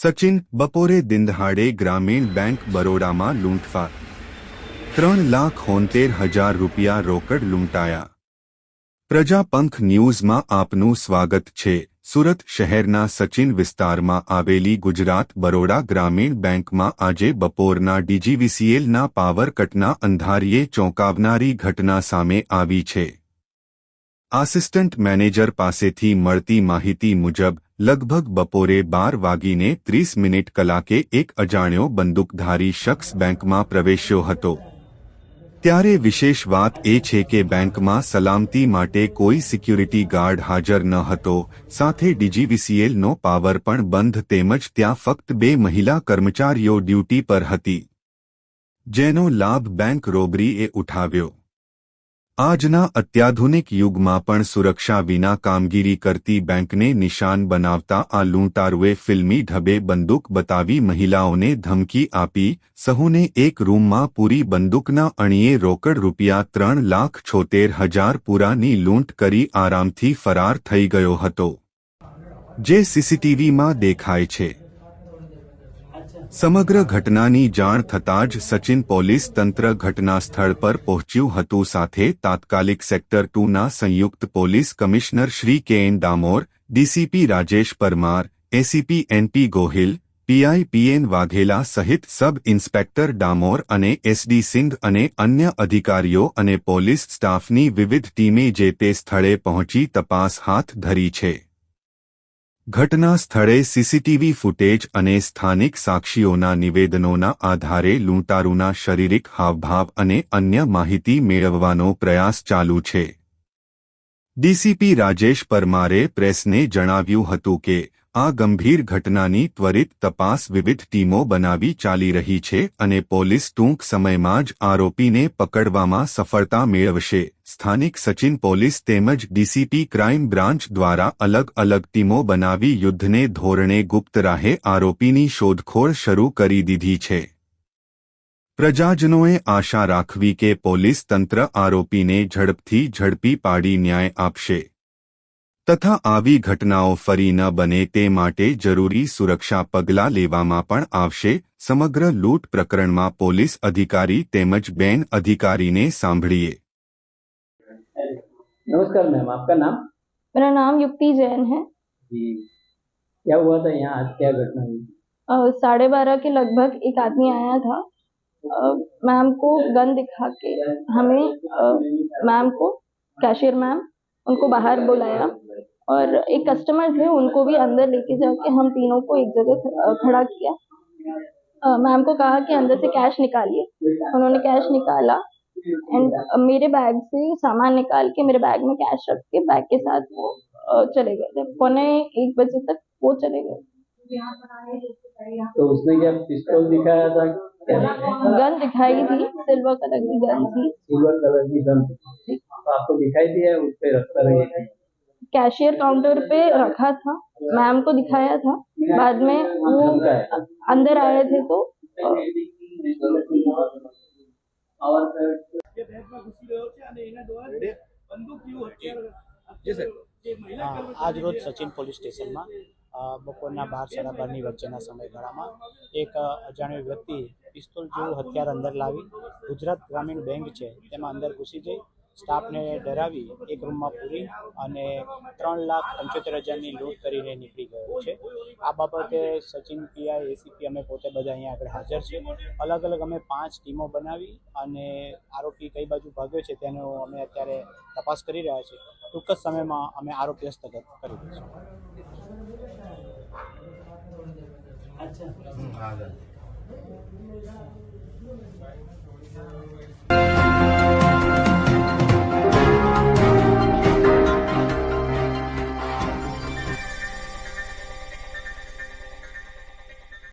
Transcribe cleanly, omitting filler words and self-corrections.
સચિન બપોરે દિનદહાડે ગ્રામીણ બેંક બરોડામાં લૂંટફાટ 3,70,000 રૂપિયા રોકડ લૂંટાયા। પ્રજાપંખ ન્યૂઝમાં આપનું સ્વાગત છે। સુરત શહેરના સચિન વિસ્તારમાં આવેલી ગુજરાત બરોડા ગ્રામીણ બેંકમાં આજે બપોરના ડીજીવીસીએલના પાવર કટના અંધારિયે ચોંકાવનારી ઘટના સામે આવી છે। આસિસ્ટન્ટ મેનેજર પાસેથી મળતી માહિતી મુજબ લગભગ બપોરે 12:30 કલાકે એક અજાણ્યો બંદૂકધારી શખ્સ બેંકમાં પ્રવેશ્યો હતો। ત્યારે વિશેષ વાત એ છે કે બેંકમાં સલામતી માટે કોઈ સિક્યુરિટી ગાર્ડ હાજર ન હતો, સાથે ડીજીવીસીએલનો પાવર પણ બંધ તેમજ ત્યાં ફક્ત 2 મહિલા કર્મચારીઓ ડ્યુટી પર હતી, જેનો લાભ બેંક રોબરીએ ઉઠાવ્યો। આજના અત્યાધુનિક યુગમાં પણ સુરક્ષા વિના કામગીરી કરતી બેંકને નિશાન બનાવતા આ લૂંટારુએ ફિલ્મી ઢબે બંદૂક બતાવી મહિલાઓને ધમકી આપી સહુને એક રૂમમાં પૂરી બંદૂકના અણીએ રોકડ રૂપિયા 3,70,000 પૂરાની લૂંટ કરી આરામથી ફરાર થઈ ગયો હતો, જે સીસીટીવીમાં દેખાય છે। સમગ્ર ઘટનાની જાણ થતાં જ સચિન પોલીસ તંત્ર ઘટના સ્થળ પર પહોંચ્યું હતું, સાથે તાત્કાલિક સેક્ટર 2ના સંયુક્ત police commissioner Shri K N. Damor, DCP Rajesh Parmar, ACP N P. Gohil, PI P N. Vaghela સહિત સબ ઇન્સ્પેક્ટર ડામોર અને એસડી સિંઘ અને અન્ય અધિકારીઓ અને પોલીસ સ્ટાફની વિવિધ ટીમે જે તે સ્થળે પહોંચી તપાસ હાથ ધરી છે। ઘટના સ્થળે સીસીટીવી ફૂટેજ અને સ્થાનિક સાક્ષીઓના નિવેદનોના આધારે લૂંટારૂના શારીરિક હાવભાવ અને અન્ય માહિતી મેળવવાનો પ્રયાસ ચાલુ છે। ડીસીપી રાજેશ પરમારે પ્રેસને જણાવ્યું હતું કે આ ગંભીર ઘટનાની ત્વરિત તપાસ વિવિધ ટીમો બનાવી ચાલી રહી છે અને પોલીસ ટૂંક સમયમાં જ આરોપીને પકડવામાં સફળતા મેળવશે। સ્થાનિક સચિન પોલીસ તેમજ ડીસીપી ક્રાઇમ બ્રાન્ચ દ્વારા અલગ અલગ ટીમો બનાવી યુદ્ધને ધોરણે ગુપ્ત રાહે આરોપીની શોધખોળ શરૂ કરી દીધી છે। પ્રજાજનોએ આશા રાખવી કે પોલીસ તંત્ર આરોપીને ઝડપી પાડી ન્યાય આપશે તથા આવી ઘટનાઓ ફરી ન બને તે માટે જરૂરી સુરક્ષા પગલાં લેવામાં પણ આવશે। સમગ્ર લૂંટ પ્રકરણમાં પોલીસ અધિકારી તેમજ બેન अधिकारीने सांभळिए। नमस्कार मैम, आपका नाम? मेरा नाम युक्ति जैन है जी। क्या हुआ था यहाँ, आज क्या घटना हुई? 12:30 के लगभग एक आदमी आया था। मैम को गन दिखा के हमें मैम को कैशियर मैम उनको बाहर बुलाया और एक कस्टमर थे उनको भी अंदर लेके जाके हम तीनों को एक जगह खड़ा किया। मैम को कहा कि अंदर से कैश निकालिए, उन्होंने कैश निकाला एंड मेरे बैग से सामान निकाल के मेरे बैग में कैश रख के बैग के साथ वो चले गए थे। 1:45 बजे तक वो चले गए। तो उसने क्या पिस्तौल दिखाया था? गन दिखाई थी, सिल्वर कलर की गन थी। सिल्वर कलर की गन तो आपको दिखाई दिया, उस पे रखता रहे? कैशियर काउंटर पे रखा था, मैम को दिखाया था। बाद में वो अंदर आए थे तो आज रोज सचिन पोलीस स्टेशन में बपोरना 12-12:30 वच्चेना समयगाळामां एक अजाण्यो व्यक्ति पिस्तौल जेवुं हथियार अंदर लावी गुजरात ग्रामीण बैंक है तेमां अंदर घुसी जई स्टाफ ने डरावी एक रूम में पूरी अने 3,75,000 ની લૂંટ કરીને નીકળી ગયો છે। આ બાબતે સચિન પીઆઈ એસીપી અમે પોતે બધા અહીંયા આગળ હાજર છે। અલગ અલગ અમે 5 ટીમો બનાવી અને આરોપી કઈ બાજુ ભાગ્યો છે તેનો અમે અત્યારે તપાસ કરી રહ્યા છીએ। ટૂંક જ સમયમાં અમે આરોપી હસ્તગત કરી દઈશું। अच्छा।